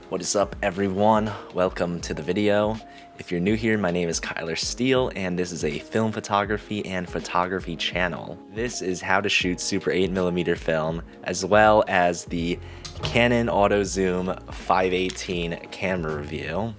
What is up, everyone? Welcome to the video. If you're new here, my name is Steele, and this is a film photography and photography channel. This is how to shoot Super 8mm film, as well as the Canon AutoZoom 518 camera review.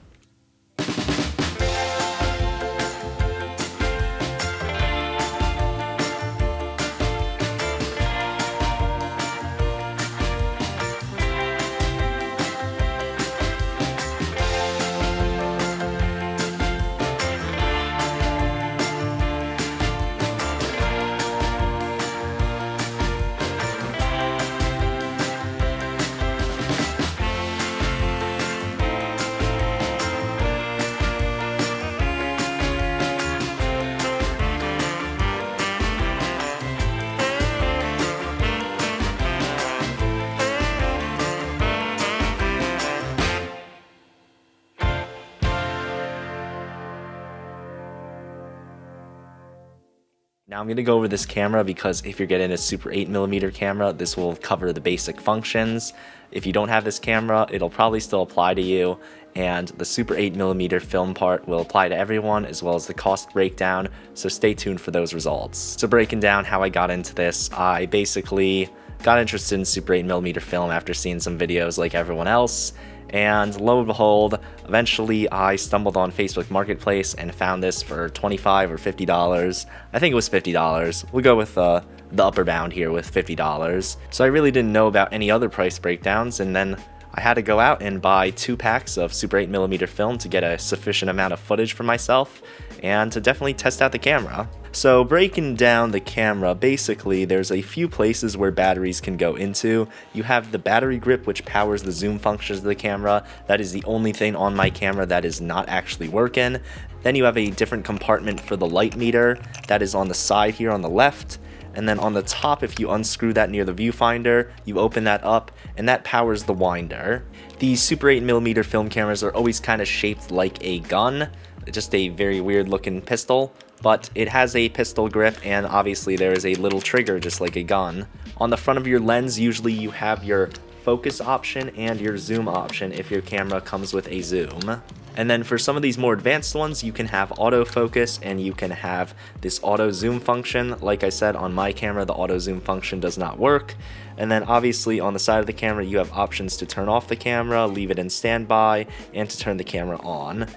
Now I'm going to go over this camera because if you're getting a Super 8mm camera, this will cover the basic functions. If you don't have this camera, it'll probably still apply to you, and the Super 8mm film part will apply to everyone, as well as the cost breakdown, so stay tuned for those results. So breaking down how I got into this, I basically got interested in Super 8mm film after seeing some videos like everyone else. And lo and behold, eventually I stumbled on Facebook Marketplace and found this for $25 or $50. I think it was $50. We'll go with the upper bound here with $50. So I really didn't know about any other price breakdowns, and then I had to go out and buy 2 packs of Super 8mm film to get a sufficient amount of footage for myself and to definitely test out the camera. So breaking down the camera, basically there's a few places where batteries can go into. You have the battery grip, which powers the zoom functions of the camera. That is the only thing on my camera that is not actually working. Then you have a different compartment for the light meter that is on the side here on the left. And then on the top, if you unscrew that near the viewfinder, you open that up and that powers the winder. These Super 8mm film cameras are always kind of shaped like a gun, just a very weird looking pistol, but it has a pistol grip, and obviously there is a little trigger just like a gun. On the front of your lens, usually you have your focus option and your zoom option if your camera comes with a zoom. And then for some of these more advanced ones, you can have autofocus and you can have this auto zoom function. Like I said, on my camera, the auto zoom function does not work. And then obviously on the side of the camera, you have options to turn off the camera, leave it in standby, and to turn the camera on.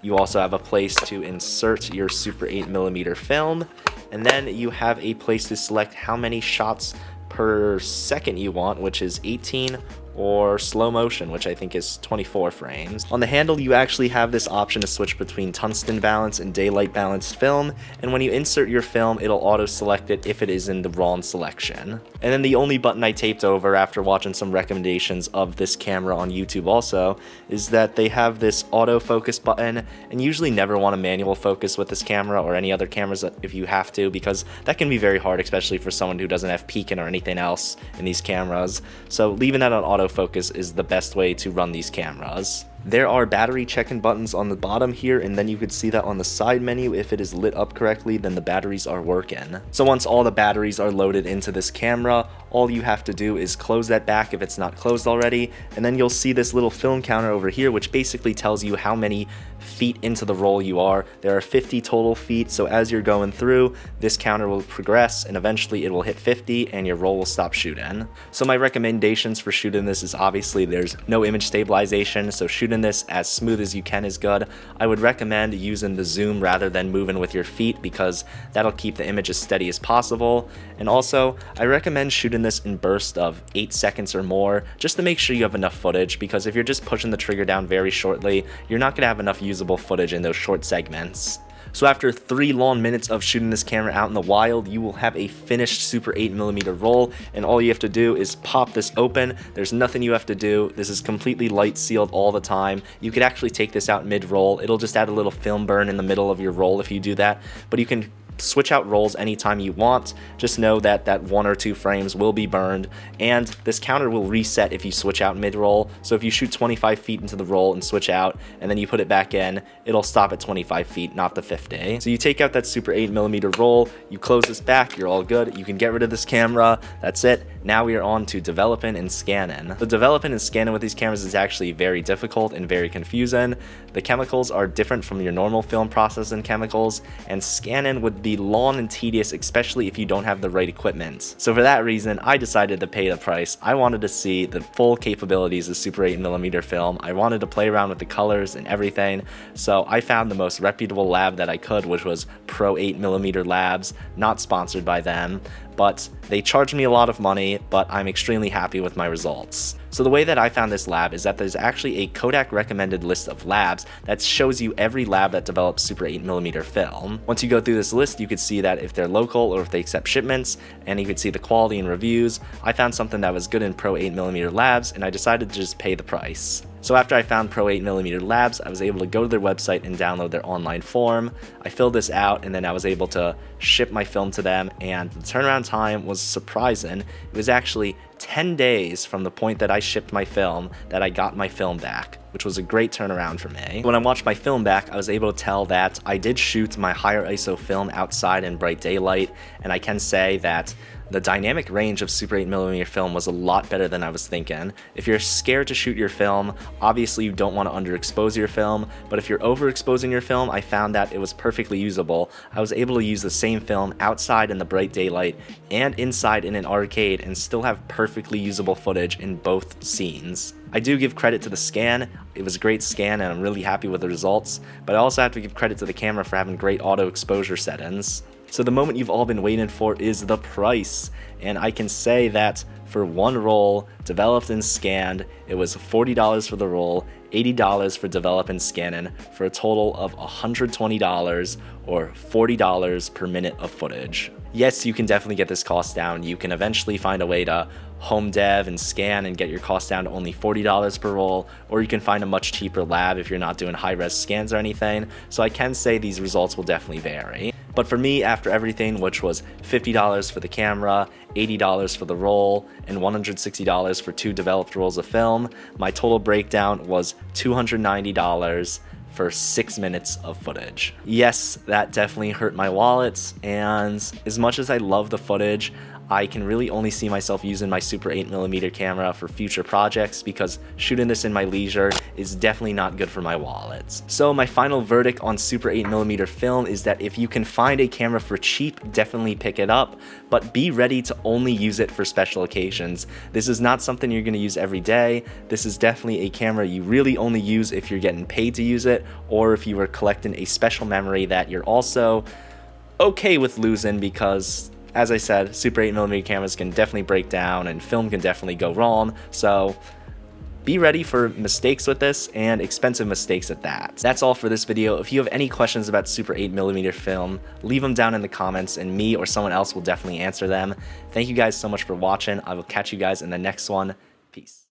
You also have a place to insert your Super 8mm film, and then you have a place to select how many shots per second you want, which is 18, or slow motion, which I think is 24 frames. On the handle, you actually have this option to switch between tungsten balance and daylight balanced film, and when you insert your film, it'll auto select it if it is in the wrong selection. And then the only button I taped over after watching some recommendations of this camera on YouTube also is that they have this autofocus button, and you usually never want a manual focus with this camera or any other cameras if you have to, because that can be very hard, especially for someone who doesn't have peaking or anything else in these cameras. So leaving that on autofocus is the best way to run these cameras. There are battery check-in buttons on the bottom here, and then you could see that on the side menu. If it is lit up correctly, then the batteries are working. So once all the batteries are loaded into this camera, all you have to do is close that back if it's not closed already, and then you'll see this little film counter over here, which basically tells you how many feet into the roll you are. There are 50 total feet, so as you're going through, this counter will progress, and eventually it will hit 50, and your roll will stop shooting. So my recommendations for shooting this is obviously there's no image stabilization, so shooting this as smooth as you can is good. I would recommend using the zoom rather than moving with your feet, because that'll keep the image as steady as possible. And also, I recommend shooting this in bursts of 8 seconds or more, just to make sure you have enough footage, because if you're just pushing the trigger down very shortly, you're not going to have enough usable footage in those short segments. So after 3 long minutes of shooting this camera out in the wild, you will have a finished Super 8mm roll, and all you have to do is pop this open. There's nothing you have to do. This is completely light sealed all the time. You could actually take this out mid-roll. It'll just add a little film burn in the middle of your roll if you do that, but you can switch out rolls anytime you want. Just know that that 1 or 2 frames will be burned, and this counter will reset if you switch out mid-roll. So if you shoot 25 feet into the roll and switch out, and then you put it back in, it'll stop at 25 feet, not the 50. So you take out that Super 8mm roll, you close this back, you're all good. You can get rid of this camera. That's it. Now we are on to developing and scanning. The developing and scanning with these cameras is actually very difficult and very confusing. The chemicals are different from your normal film processing chemicals, and scanning would be long and tedious, especially if you don't have the right equipment. So for that reason, I decided to pay the price. I wanted to see the full capabilities of Super 8mm film. I wanted to play around with the colors and everything, so I found the most reputable lab that I could, which was Pro 8mm Labs, not sponsored by them, but they charged me a lot of money, but I'm extremely happy with my results. So the way that I found this lab is that there's actually a Kodak recommended list of labs that shows you every lab that develops Super 8mm film. Once you go through this list, you could see that if they're local or if they accept shipments, and you could see the quality and reviews. I found something that was good in Pro 8mm Labs, and I decided to just pay the price. So after I found Pro 8mm Labs, I was able to go to their website and download their online form. I filled this out, and then I was able to ship my film to them, and the turnaround time was surprising. It was actually 10 days from the point that I shipped my film that I got my film back, which was a great turnaround for me. When I watched my film back, I was able to tell that I did shoot my higher ISO film outside in bright daylight, and I can say that the dynamic range of Super 8mm film was a lot better than I was thinking. If you're scared to shoot your film, obviously you don't want to underexpose your film, but if you're overexposing your film, I found that it was perfectly usable. I was able to use the same film outside in the bright daylight and inside in an arcade and still have perfectly usable footage in both scenes. I do give credit to the scan. It was a great scan and I'm really happy with the results, but I also have to give credit to the camera for having great auto exposure settings. So the moment you've all been waiting for is the price, and I can say that for one roll, developed and scanned, it was $40 for the roll, $80 for develop and scanning, for a total of $120 or $40 per minute of footage. Yes, you can definitely get this cost down. You can eventually find a way to home dev and scan and get your cost down to only $40 per roll, or you can find a much cheaper lab if you're not doing high-res scans or anything. So I can say these results will definitely vary. But for me, after everything, which was $50 for the camera, $80 for the roll, and $160 for 2 developed rolls of film, my total breakdown was $290 for 6 minutes of footage. Yes, that definitely hurt my wallet, and as much as I love the footage, I can really only see myself using my Super 8mm camera for future projects because shooting this in my leisure is definitely not good for my wallet. So my final verdict on Super 8mm film is that if you can find a camera for cheap, definitely pick it up, but be ready to only use it for special occasions. This is not something you're going to use every day. This is definitely a camera you really only use if you're getting paid to use it, or if you are collecting a special memory that you're also okay with losing because, as I said, Super 8mm cameras can definitely break down and film can definitely go wrong, so be ready for mistakes with this, and expensive mistakes at that. That's all for this video. If you have any questions about Super 8mm film, leave them down in the comments and me or someone else will definitely answer them. Thank you guys so much for watching. I will catch you guys in the next one. Peace.